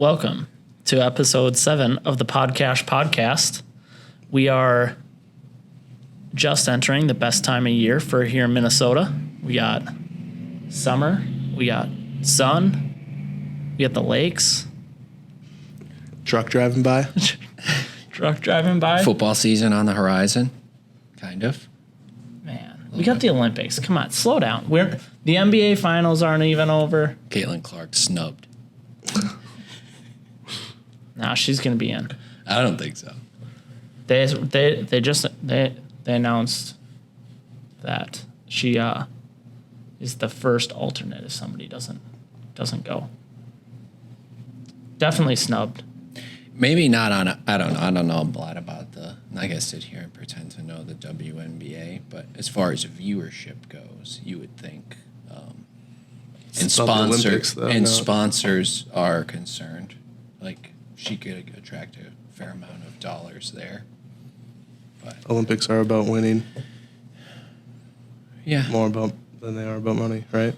Welcome to episode 7 of the podcast. We are just entering the best time of year for here in Minnesota. We got summer, we got sun, we got the lakes. Truck driving by. Football season on the horizon, kind of. Man, we got the Olympics. Come on, slow down. The NBA finals aren't even over. Caitlin Clark snubbed. Nah, she's gonna be in. I don't think so. They announced that she is the first alternate if somebody doesn't go. Definitely snubbed. Maybe not on. I don't know a lot about the. I guess sit here and pretend to know the WNBA, but as far as viewership goes, you would think, and sponsors are concerned, like she could attract a fair amount of dollars there. But Olympics are about winning. Yeah, more about than they are about money, right?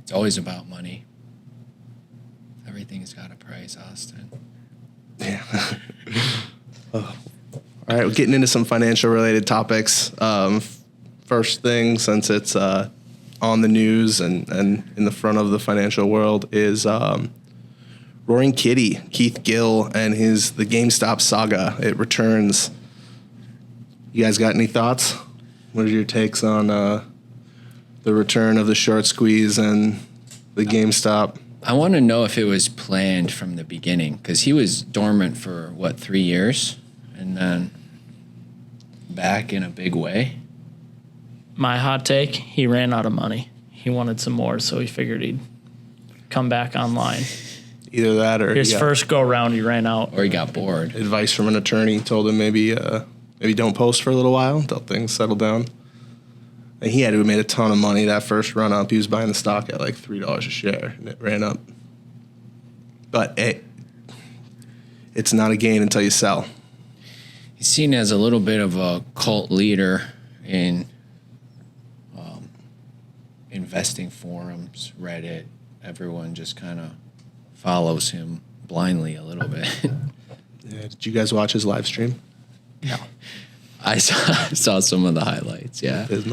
It's always about money. Everything's got a price, Austin. Yeah. All right, we're getting into some financial related topics. First thing, since it's on the news and in the front of the financial world, is Roaring Kitty, Keith Gill, and the GameStop Saga. It returns. You guys got any thoughts? What are your takes on the return of the short squeeze and the GameStop? I want to know if it was planned from the beginning, because he was dormant for, 3 years? And then back in a big way? My hot take, he ran out of money. He wanted some more, so he figured he'd come back online. Either that or... His first go-round, he ran out. Or he got bored. Advice from an attorney told him maybe don't post for a little while until things settle down. And he had to have made a ton of money that first run up. He was buying the stock at like $3 a share, and it ran up. But it's not a gain until you sell. He's seen as a little bit of a cult leader in investing forums, Reddit. Everyone just kind of follows him blindly a little bit. Yeah, did you guys watch his live stream? No. I saw some of the highlights, yeah. His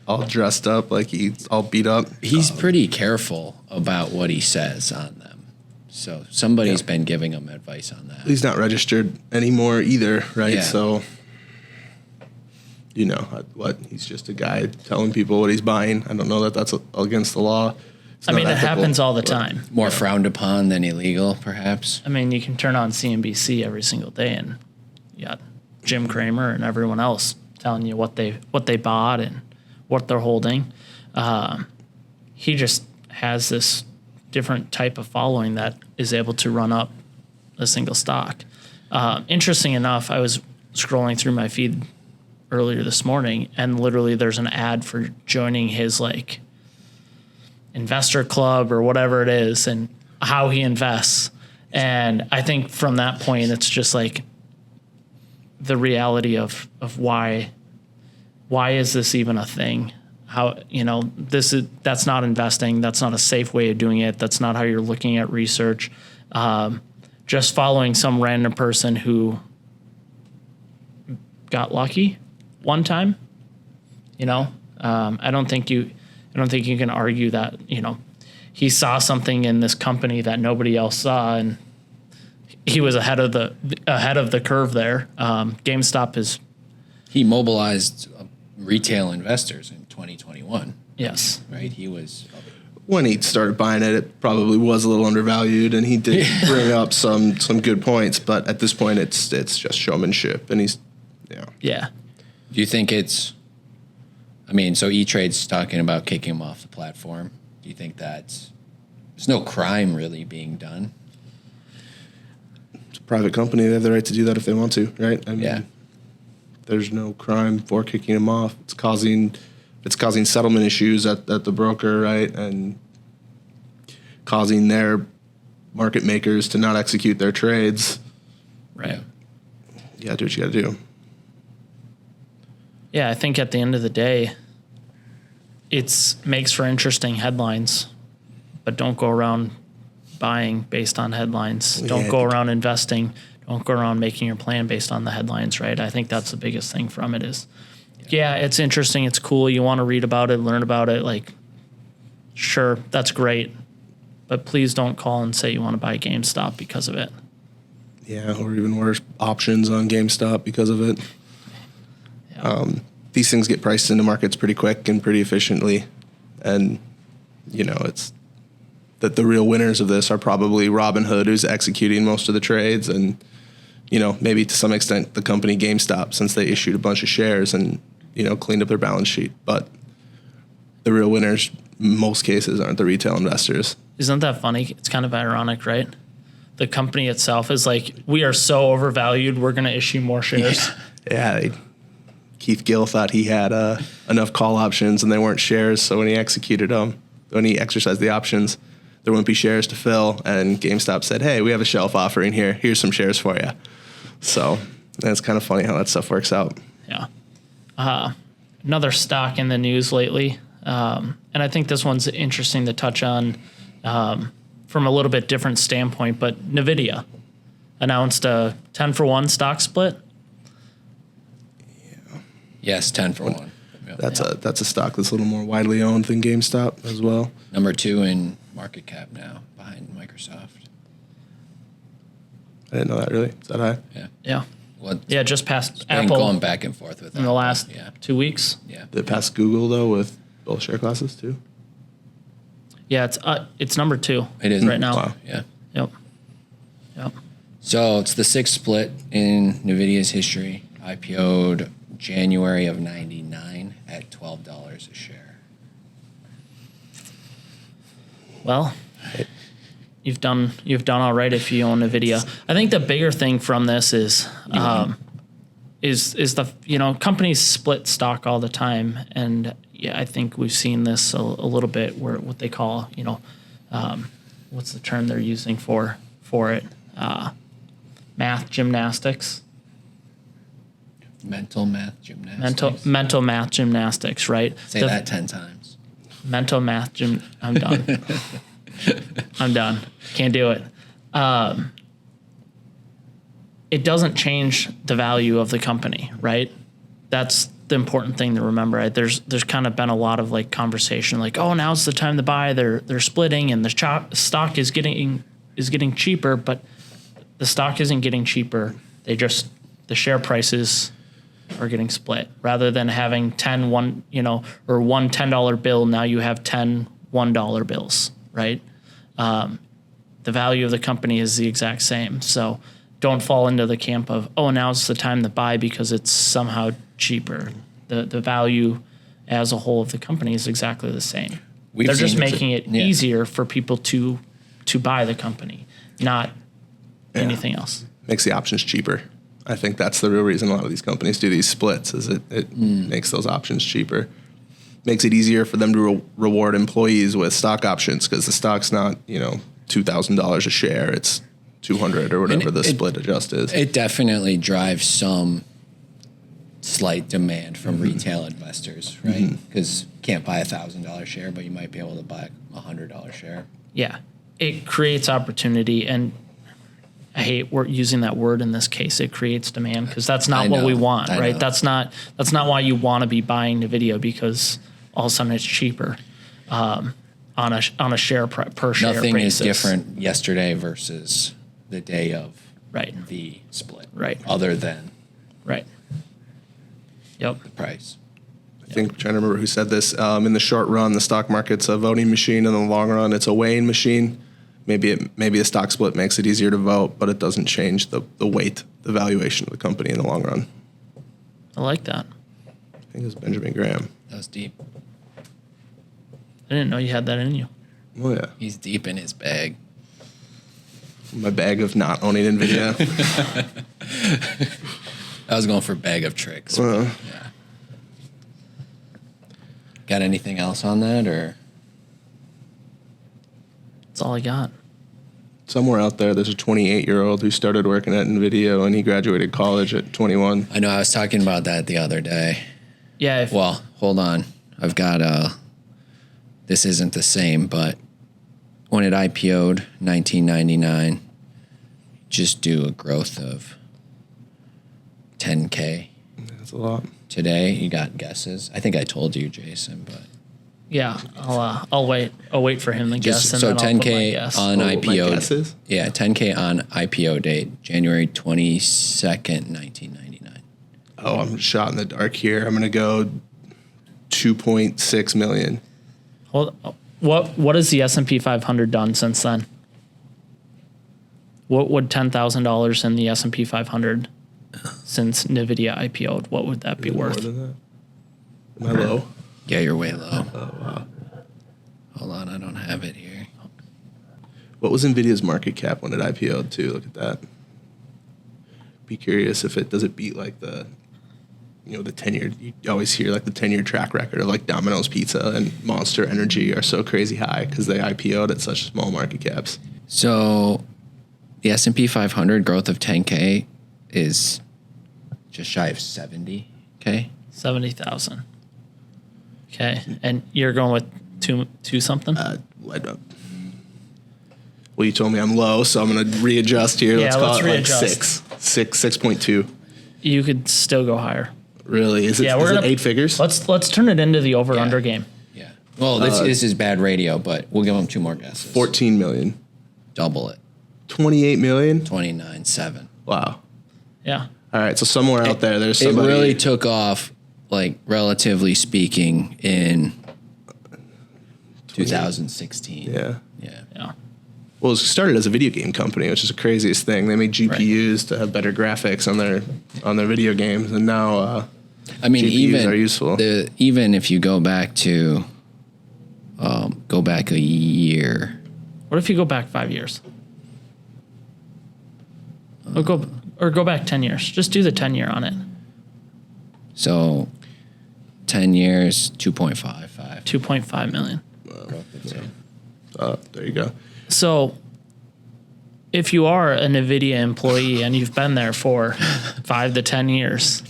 all dressed up, like he's all beat up. He's pretty careful about what he says on them. So somebody's been giving him advice on that. He's not registered anymore either, right? Yeah. So, you know, what? He's just a guy telling people what he's buying. I don't know that that's against the law. I mean, it happens all the time. More frowned upon than illegal, perhaps. I mean, you can turn on CNBC every single day and you got Jim Cramer and everyone else telling you what they bought and what they're holding. He just has this different type of following that is able to run up a single stock. Interesting enough, I was scrolling through my feed earlier this morning, and literally there's an ad for joining his like investor club or whatever it is and how he invests. And I think from that point, it's just like the reality of why is this even a thing? How, that's not investing. That's not a safe way of doing it. That's not how you're looking at research. Just following some random person who got lucky one time, I don't think you can argue that, he saw something in this company that nobody else saw, and he was ahead of the curve there. GameStop is. He mobilized retail investors in 2021. Yes. Right. He was. When he started buying it, it probably was a little undervalued, and he did bring up some good points. But at this point, it's just showmanship, and he's. Yeah. Do you think it's? I mean, so E-Trade's talking about kicking him off the platform. Do you think there's no crime really being done? It's a private company. They have the right to do that if they want to, right? I mean, there's no crime for kicking him off. It's causing settlement issues at the broker, right? And causing their market makers to not execute their trades. Right. Yeah, do what you got to do. Yeah, I think at the end of the day, it makes for interesting headlines, but don't go around buying based on headlines. Don't go around investing. Don't go around making your plan based on the headlines, right? I think that's the biggest thing from it is, yeah, it's interesting. It's cool. You want to read about it, learn about it. Like, sure, that's great. But please don't call and say you want to buy GameStop because of it. Yeah, or even worse, options on GameStop because of it. Yeah. These things get priced into markets pretty quick and pretty efficiently. And, it's that the real winners of this are probably Robinhood, who's executing most of the trades, and, maybe to some extent the company GameStop, since they issued a bunch of shares and, cleaned up their balance sheet. But the real winners, in most cases, aren't the retail investors. Isn't that funny? It's kind of ironic, right? The company itself is like, we are so overvalued, we're going to issue more shares. Yeah. Keith Gill thought he had enough call options and they weren't shares. So when he exercised the options, there wouldn't be shares to fill. And GameStop said, hey, we have a shelf offering here. Here's some shares for you. So it's kind of funny how that stuff works out. Yeah. Another stock in the news lately, and I think this one's interesting to touch on from a little bit different standpoint, but Nvidia announced a 10-for-1 stock split. Yes, 10 for 1. Yep. That's a stock that's a little more widely owned than GameStop as well. Number 2 in market cap now, behind Microsoft. I didn't know that, really. Is that high? Yeah. Yeah. Well, Yeah, just past been Apple going back and forth with in the last 2 weeks. Yeah. Did it pass Google, though, with both share classes, too? Yeah, it's number 2. It is right now. Wow. Yeah. Yep. So it's the 6th split in NVIDIA's history. IPO'd January of 99 at $12 a share. Well, you've done all right if you own Nvidia. I think the bigger thing from this is the companies split stock all the time, and yeah, I think we've seen this a little bit where what they call what's the term they're using for it, math gymnastics. Mental math gymnastics. Mental math gymnastics, right? Say that 10 times. Mental math I'm done. I'm done. Can't do it. It doesn't change the value of the company, right? That's the important thing to remember. Right? There's kind of been a lot of like conversation, like, oh, now's the time to buy. They're splitting, and the stock is getting cheaper, but the stock isn't getting cheaper. The share prices are getting split. Rather than having one $10 bill, now you have 10 $1 bills, right? The value of the company is the exact same. So don't fall into the camp of, oh, now's the time to buy because it's somehow cheaper. The value as a whole of the company is exactly the same. They're just making it easier for people to buy the company, not anything else. Makes the options cheaper. I think that's the real reason a lot of these companies do these splits, is it makes those options cheaper. Makes it easier for them to reward employees with stock options, because the stock's not, $2,000 a share. It's $200 or whatever the split adjust is. It definitely drives some slight demand from retail investors, right? Because you can't buy $1,000 share, but you might be able to buy a $100 share. Yeah, it creates opportunity, and I hate using that word in this case. It creates demand, because that's not what we want, right? That's not why you want to be buying Nvidia, because all of a sudden it's cheaper on a share per share basis. Nothing is different yesterday versus the day of the split, right? Other than the price. I think, trying to remember who said this. In the short run, the stock market's a voting machine. In the long run, it's a weighing machine. Maybe a stock split makes it easier to vote, but it doesn't change the weight, the valuation of the company in the long run. I like that. I think it was Benjamin Graham. That was deep. I didn't know you had that in you. Oh, yeah. He's deep in his bag. My bag of not owning Nvidia. I was going for bag of tricks. Yeah. Got anything else on that, or? That's all I got. Somewhere out there's a 28-year-old who started working at Nvidia, and he graduated college at 21. I know, I was talking about that the other day. Yeah. Well, hold on. I've got this isn't the same, but when it IPO'd, 1999, just do a growth of 10K. That's a lot. Today, you got guesses? I think I told you, Jason, but Yeah, I'll wait. I'll wait for him to guess, and so then I'll put my 10K guess. on my IPO. guesses? Yeah, 10K on IPO date, January 22nd, 1999. Oh, I'm shot in the dark here. I'm going to go 2.6 million. What has the S&P 500 done since then? What would $10,000 in the S&P 500 since Nvidia IPO'd? What would that be worth? More than that? Am I low? Yeah, you're way low. Oh, wow. Hold on, I don't have it here. What was Nvidia's market cap when it IPO'd too? Look at that. Be curious if does it beat like the 10-year, you always hear like the 10-year track record of like Domino's Pizza and Monster Energy are so crazy high because they IPO'd at such small market caps. So the S&P 500 growth of 10K is just shy of 70K. 70,000. Okay, and you're going with two something? Well, you told me I'm low, so I'm going to readjust here. Yeah, let's call it readjust. like 6.2. You could still go higher. Really? Is it 8 figures? Let's turn it into the over-under game. Yeah. Well, this is bad radio, but we'll give them 2 more guesses. 14 million. Double it. 28 million? 29.7. Wow. Yeah. All right, so somewhere out there's somebody. It really took off, like, relatively speaking, in 2016. Yeah. Yeah. Yeah. Well, it started as a video game company, which is the craziest thing. They made GPUs to have better graphics on their video games, and now I mean, GPUs are useful. Even if you go back a year. What if you go back 5 years? Or go back 10 years. Just do the 10-year on it. So 10 years, 2.55. 2.5 million. There you go. So if you are a NVIDIA employee and you've been there for 5 to 10 years,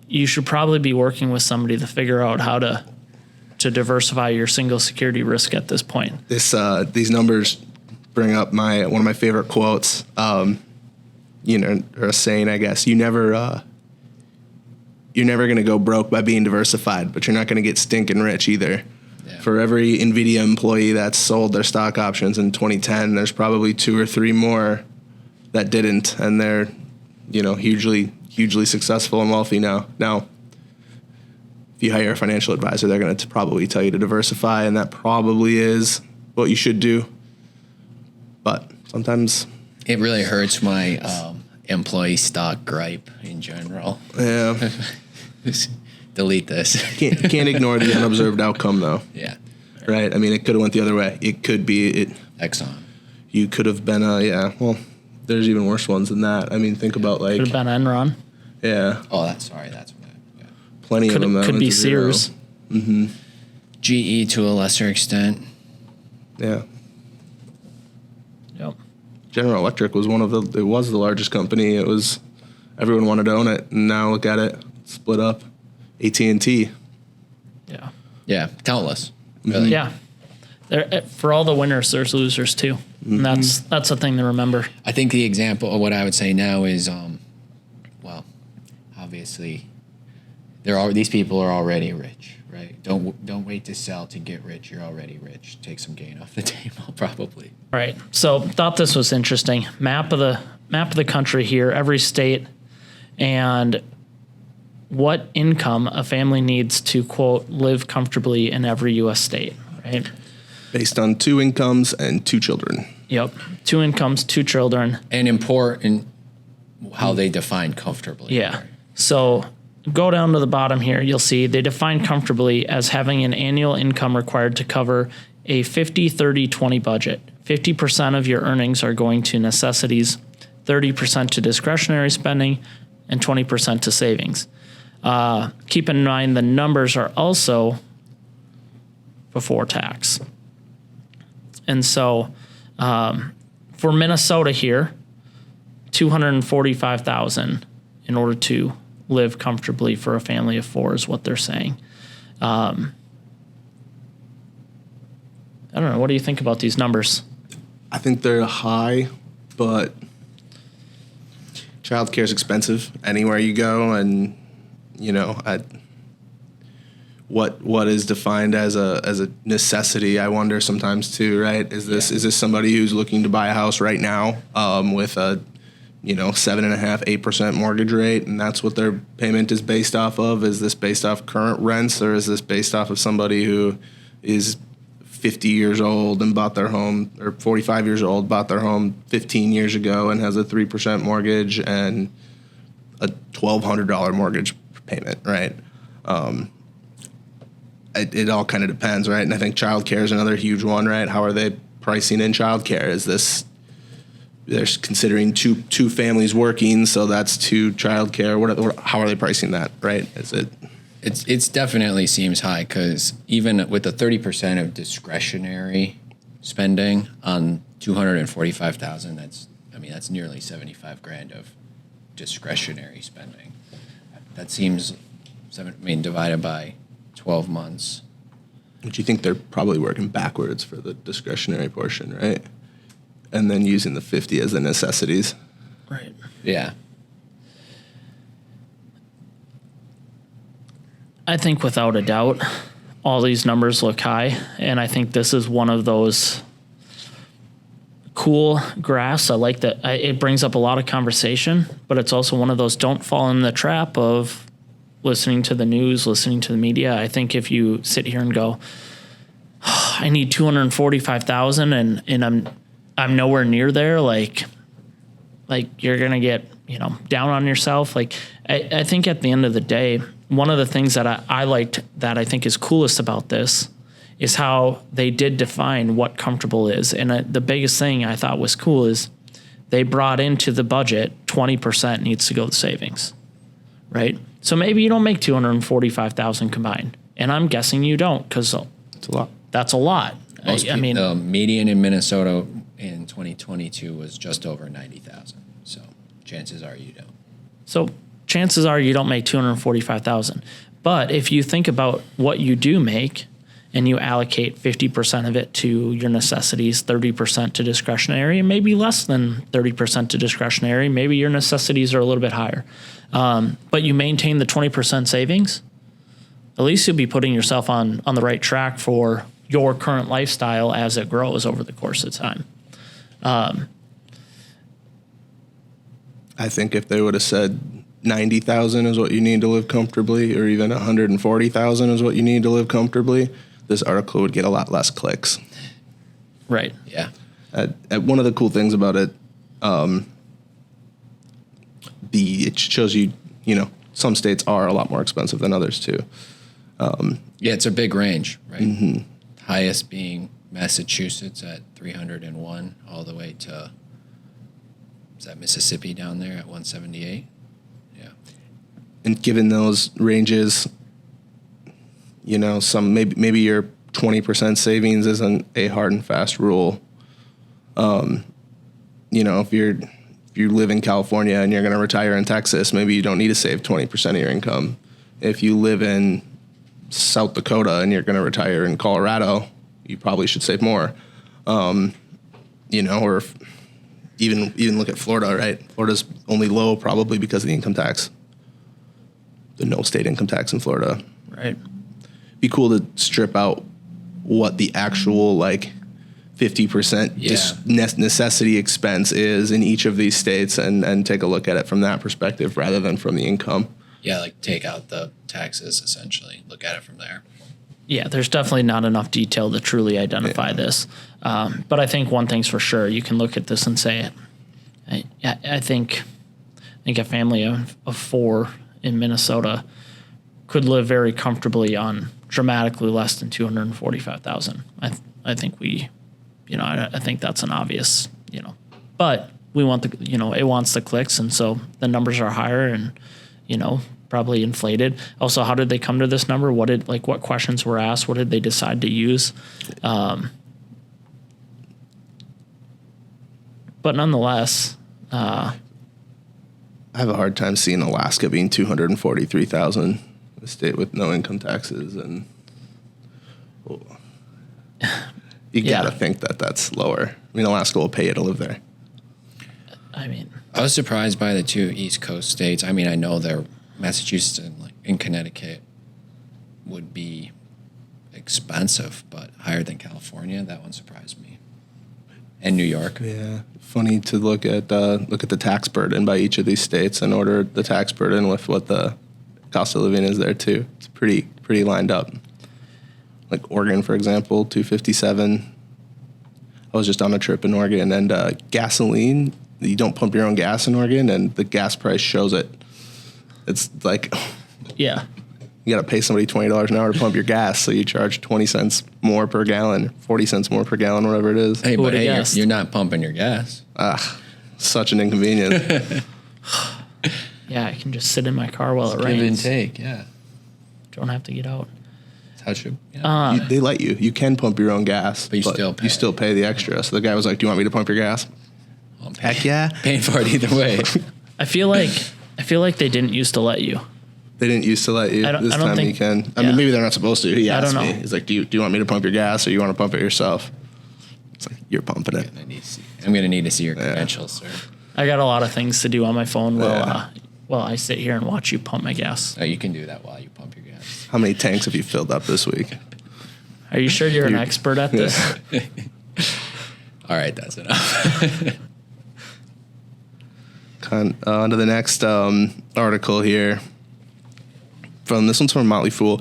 you should probably be working with somebody to figure out how to diversify your single security risk at this point. These numbers bring up one of my favorite quotes. Or a saying, I guess. You're never going to go broke by being diversified, but you're not going to get stinking rich either. Yeah. For every NVIDIA employee that's sold their stock options in 2010, there's probably 2 or 3 more that didn't, and they're, hugely successful and wealthy now. Now, if you hire a financial advisor, they're going to probably tell you to diversify, and that probably is what you should do. But sometimes It really hurts my employee stock gripe in general. Yeah. Delete this. Can't ignore the unobserved outcome, though. Yeah. Right? I mean, it could have went the other way. It could be Exxon. You could have been well, there's even worse ones than that. I mean, think about like. Could have been Enron. Yeah. Oh, that's what I. Yeah. Plenty of them. Could be Sears. Mm-hmm. GE to a lesser extent. Yeah. Yep. General Electric was it was the largest company. Everyone wanted to own it, and now look at it, split up. AT&T. Yeah. Yeah, countless. Really. Yeah. For all the winners, there's losers too. And that's a thing to remember. I think the example of what I would say now is, obviously, these people are already rich, right? Don't wait to sell to get rich. You're already rich. Take some gain off the table, probably. Right. So thought this was interesting. Map of the country here, every state, and what income a family needs to, quote, live comfortably in every U.S. state, right? Based on 2 incomes and 2 children. Yep. 2 incomes, 2 children. And important how they define comfortably. Yeah. Right? So go down to the bottom here. You'll see they define comfortably as having an annual income required to cover a 50-30-20 budget. 50% of your earnings are going to necessities, 30% to discretionary spending, and 20% to savings. Keep in mind the numbers are also before tax. And so for Minnesota here, $245,000 in order to live comfortably for a family of 4 is what they're saying. I don't know. What do you think about these numbers? I think they're high, but childcare is expensive anywhere you go, and what is defined as a necessity? I wonder sometimes too. Right? Is this somebody who's looking to buy a house right now with a 7.5%, 8% mortgage rate, and that's what their payment is based off of? Is this based off current rents, or is this based off of somebody who is 50 years old and bought their home, or 45 years old, bought their home 15 years ago and has a 3% mortgage and a $1,200 mortgage payment, right? It all kind of depends, right? And I think childcare is another huge one, right? How are they pricing in childcare? Is this, they're considering two families working, so that's two childcare? How are they pricing that, right? Is it? It's definitely seems high, because even with the 30% of discretionary spending on $245,000, that's nearly $75,000 of discretionary spending. That seems, divided by 12 months. But you think they're probably working backwards for the discretionary portion, right? And then using the 50 as the necessities. Right. Yeah. I think without a doubt, all these numbers look high, and I think this is one of those cool graphs. I like that. It brings up a lot of conversation, but it's also one of those, don't fall in the trap of listening to the news, listening to the media. I think if you sit here and go, oh, I need 245,000 and I'm nowhere near there, like you're going to get, down on yourself. I think at the end of the day, one of the things that I liked that I think is coolest about this is how they did define what comfortable is. And the biggest thing I thought was cool is they brought into the budget 20% needs to go to savings, right? So maybe you don't make 245,000 combined, and I'm guessing you don't, because it's a lot. That's a lot. The median in Minnesota in 2022 was just over 90,000. So chances are you don't. So chances are you don't make 245,000. But if you think about what you do make, and you allocate 50% of it to your necessities, 30% to discretionary, and maybe less than 30% to discretionary, maybe your necessities are a little bit higher, but you maintain the 20% savings, at least you'll be putting yourself on the right track for your current lifestyle as it grows over the course of time. I think if they would have said 90,000 is what you need to live comfortably, or even 140,000 is what you need to live comfortably, this article would get a lot less clicks. Right. Yeah. One of the cool things about it, it shows you, some states are a lot more expensive than others too. Yeah, it's a big range, right? Mm-hmm. Highest being Massachusetts at 301, all the way to, is that Mississippi down there at 178? Yeah. And given those ranges, some maybe your 20% savings isn't a hard and fast rule. If you live in California and you're going to retire in Texas, maybe you don't need to save 20% of your income. If you live in South Dakota and you're going to retire in Colorado, you probably should save more. Or even look at Florida, right? Florida's only low probably because of the income tax. The no state income tax in Florida. Right. Be cool to strip out what the actual 50% necessity expense is in each of these states and take a look at it from that perspective rather than from the income. Yeah, take out the taxes, essentially. Look at it from there. Yeah, there's definitely not enough detail to truly identify this. But I think one thing's for sure. You can look at this and say, I think a family of 4 in Minnesota could live very comfortably on dramatically less than 245,000. I think I think that's an obvious, but we want it wants the clicks, and so the numbers are higher and, probably inflated. Also, how did they come to this number? What questions were asked? What did they decide to use? But nonetheless, I have a hard time seeing Alaska being 243,000, a state with no income taxes, and You Yeah. got to think that that's lower. I mean, Alaska will pay you to live there. I mean, I was surprised by the two East Coast states. I mean, I know they're Massachusetts and Connecticut would be expensive, but higher than California. That one surprised me. And New York. Yeah, funny to look at the tax burden by each of these states and order the tax burden with what the cost of living is there too. It's pretty lined up. Like Oregon, for example, $257. I was just on a trip in Oregon, and gasoline. You don't pump your own gas in Oregon, and the gas price shows it. It's like yeah. you got to pay somebody $20 an hour to pump your gas, so you charge 20 cents more per gallon, 40 cents more per gallon, whatever it is. Hey, Who but would've hey, guessed? you're not pumping your gas. Such an inconvenience. Yeah, I can just sit in my car while it Give and rains. take, yeah. Don't have to get out. That's how it should. Yeah. They let you. You can pump your own gas, But you still pay. pay the extra. So the guy was like, "Do you want me to pump your gas?" I'm Heck yeah. paying for it either way. I feel like they didn't used to let you. They didn't used to let you. I don't This time think- you can. I yeah. mean, maybe they're not supposed to. He I asked don't me. know. He's like, "Do you want me to pump your gas, or you want to pump it yourself?" It's like, you're pumping it. I'm going to need to see your credentials, sir. I got a lot of things to do on my phone Yeah. while I sit here and watch you pump my gas. Oh, you can do that while you pump your gas. How many tanks have you filled up this week? Are you sure you're an expert at this? All right, that's enough. On to the next article here. This one's from Motley Fool.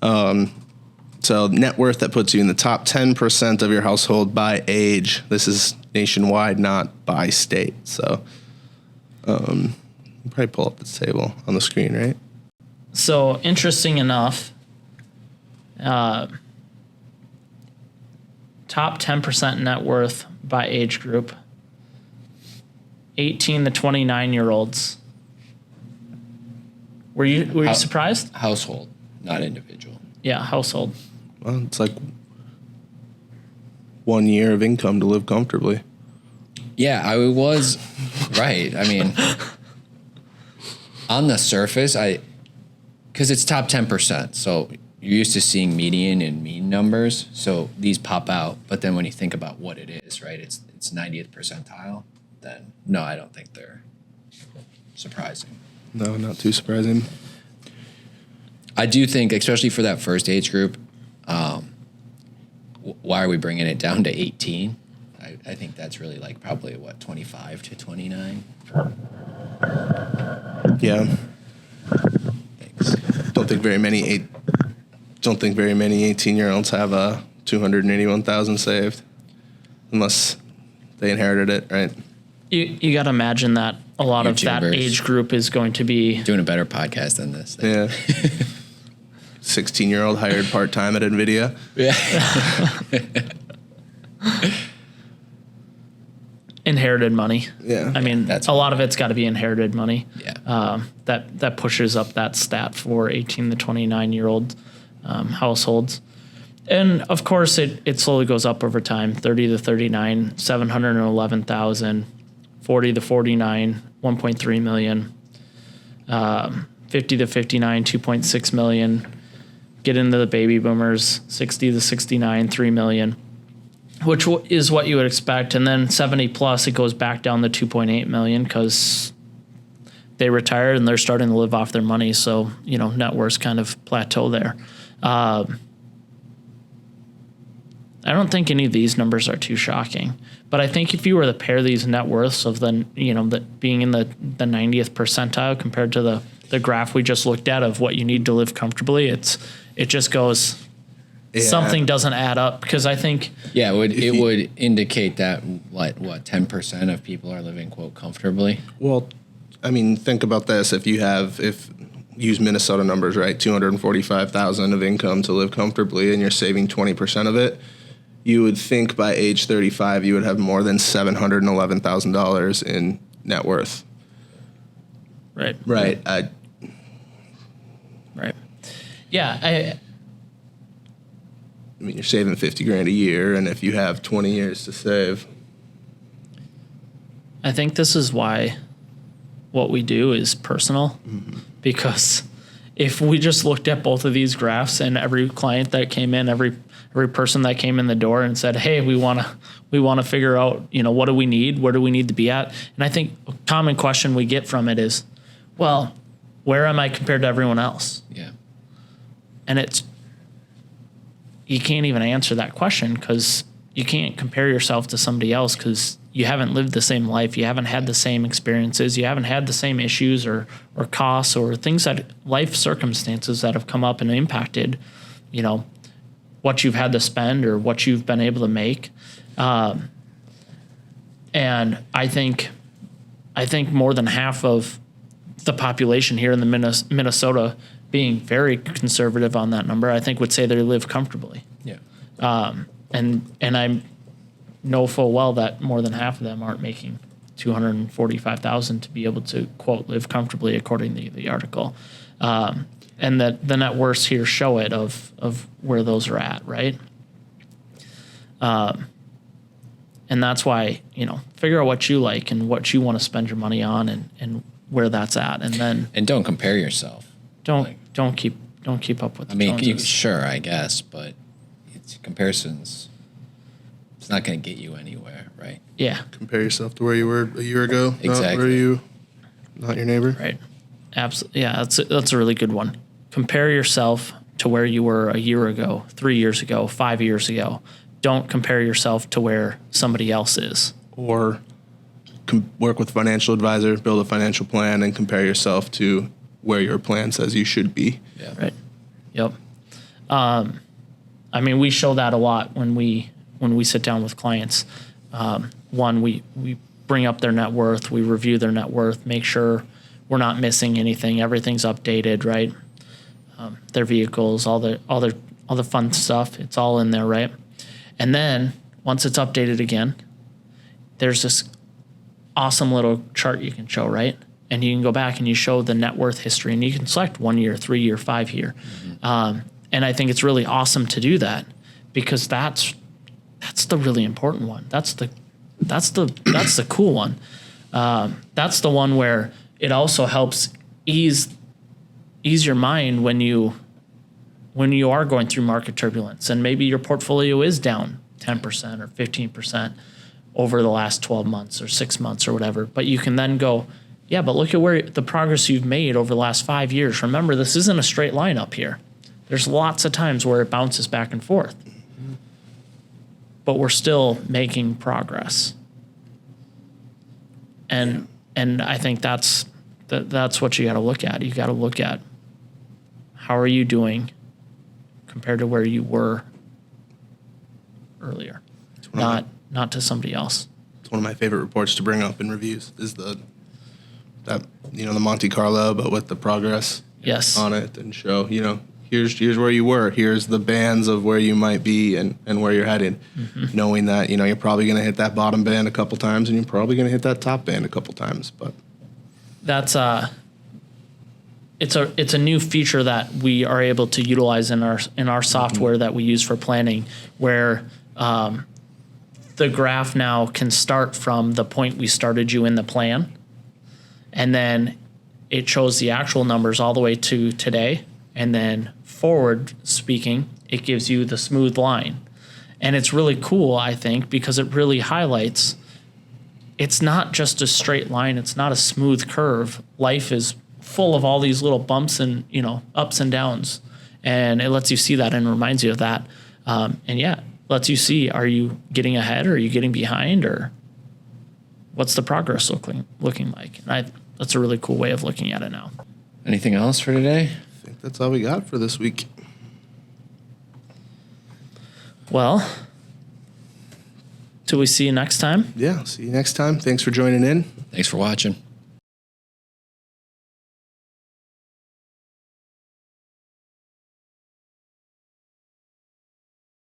So net worth that puts you in the top 10% of your household by age. This is nationwide, not by state. So you probably pull up this table on the screen, right? So interesting enough, top 10% net worth by age group, 18 to 29-year-olds. Were you surprised? Household, not individual. Yeah, household. Well, it's like 1 year of income to live comfortably. Yeah, I was right. I mean, on the surface, because it's top 10%, so you're used to seeing median and mean numbers, so these pop out. But then when you think about what it is, right, it's 90th percentile. Then no, I don't think they're surprising. No, not too surprising. I do think, especially for that first age group, why are we bringing it down to 18? I think that's really like probably 25 to 29. Yeah. Thanks. Don't think very many 18-year-olds have 281,000 saved, unless they inherited it, right? You got to imagine that a lot of that YouTubers. age group is going to be Doing a better podcast than this. Yeah. 16-year-old hired part-time at Nvidia. Yeah. inherited money. Yeah. I mean, That's- a lot of it's got to be inherited money. Yeah. That pushes up that stat for 18 to 29-year-old households. And of course, it slowly goes up over time. 30 to 39, 711,000. 40 to 49, 1.3 million. 50 to 59, 2.6 million. Get into the baby boomers, 60 to 69, 3 million, which is what you would expect. And then 70 plus, it goes back down to 2.8 million because they retired and they're starting to live off their money. So, net worths kind of plateau there. I don't think any of these numbers are too shocking, but I think if you were to pair these net worths of that being in the 90th percentile compared to the graph we just looked at of what you need to live comfortably, it just goes something doesn't add up because I think Yeah, it would indicate that what 10% of people are living quote comfortably. Well, I mean, think about this. If use Minnesota numbers, right? 245,000 of income to live comfortably, and you're saving 20% of it, you would think by age 35 you would have more than $711,000 in net worth. right. Right. Right. Yeah. I mean, you're saving $50,000 a year, and if you have 20 years to save. I think this is why what we do is personal, because if we just looked at both of these graphs and every client that came in, every person that came in the door and said, hey, we want to figure out, what do we need? Where do we need to be at? And I think a common question we get from it is, well, where am I compared to everyone else? Yeah. And you can't even answer that question because you can't compare yourself to somebody else because you haven't lived the same life. You haven't had the same experiences. You haven't had the same issues or costs or things life circumstances that have come up and impacted, what you've had to spend or what you've been able to make. And I think more than half of the population here in the Minnesota being very conservative on that number, I think would say they live comfortably. Yeah. And I know full well that more than half of them aren't making $245,000 to be able to, quote, live comfortably according to the article. And that the net worths here show it of where those are at, right? And that's why, figure out what you like and what you want to spend your money on and where that's at. And then don't compare yourself. Don't keep up with the Joneses. Sure, I guess, but comparisons, it's not going to get you anywhere, right? Yeah. Compare yourself to where you were a year ago. Exactly. Not your neighbor. Right. Absolutely. Yeah, that's a really good one. Compare yourself to where you were a year ago, 3 years ago, 5 years ago. Don't compare yourself to where somebody else is. Or work with a financial advisor, build a financial plan, and compare yourself to where your plan says you should be. Yeah. Right. Yep. We show that a lot when we sit down with clients. We bring up their net worth, we review their net worth, make sure we're not missing anything, everything's updated, right? Their vehicles, all the fun stuff, it's all in there, right? And then once it's updated again, there's this awesome little chart you can show, right? And you can go back and you show the net worth history, and you can select 1 year, 3 year, 5 year. Mm-hmm. And I think it's really awesome to do that because that's the really important one. That's the cool one. That's the one where it also helps ease your mind when you are going through market turbulence and maybe your portfolio is down 10% or 15% over the last 12 months or 6 months or whatever. But you can then go, yeah, but look at where the progress you've made over the last 5 years. Remember, this isn't a straight line up here. There's lots of times where it bounces back and forth. But we're still making progress. And I think that's what you got to look at. You got to look at how are you doing compared to where you were earlier, not to somebody else. It's one of my favorite reports to bring up in reviews is the Monte Carlo, but with the progress on it and show, here's where you were, here's the bands of where you might be and where you're headed, knowing that, you're probably going to hit that bottom band a couple times and you're probably going to hit that top band a couple times. But that's it's a new feature that we are able to utilize in our software that we use for planning, where the graph now can start from the point we started you in the plan, and then it shows the actual numbers all the way to today, and then forward speaking, it gives you the smooth line. And it's really cool, I think, because it really highlights it's not just a straight line. It's not a smooth curve. Life is full of all these little bumps and, ups and downs. And it lets you see that and reminds you of that. Lets you see, are you getting ahead or are you getting behind, or what's the progress looking like? And that's a really cool way of looking at it now. Anything else for today? I think that's all we got for this week. Well, till we see you next time. Yeah, see you next time. Thanks for joining in. Thanks for watching.